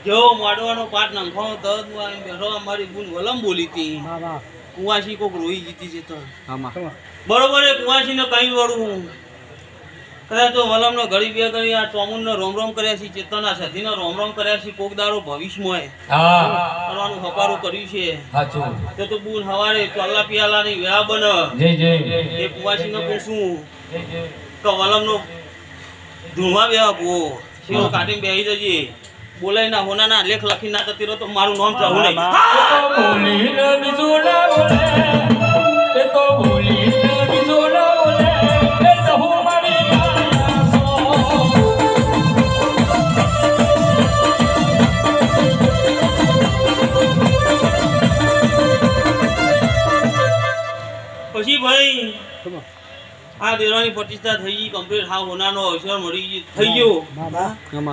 જો માડવાનો પાટ નાખવાનો તરત હું આવીને બેઠો અમારી બુન વલમ બોલી હતી કુવાસી કોક રોઈ જીતી છે તો બરોબર એ કુવાસી ને કઈ વળું હું કદાચ તો વલમ નો ઘડી બે કરી આ ચોમુન નો રોમ રોમ કર્યા છે ચેતના સધી નો રોમ રોમ કર્યા છે કોક દારો ભવિષ્યમાં કરવાનું હપારું કર્યું છે તો બુન હવારે ચોલ્લા પિયાલા ની વેળા બન એ કુવાસી ને પૂછું તો વલમ નો ધૂળવા બેવા પો શેરો કાઢીને બેહી જજે બોલાય ના હોના ના લેખ લખી ના કરતી રહો તો મારું નામ ચાહું નહીં પછી ભાઈ આ દેવાની પ્રતિષ્ઠા થઈ ગઈ કમ્પ્લીટ હા હોનાનો અવસર મળી થઈ ગયો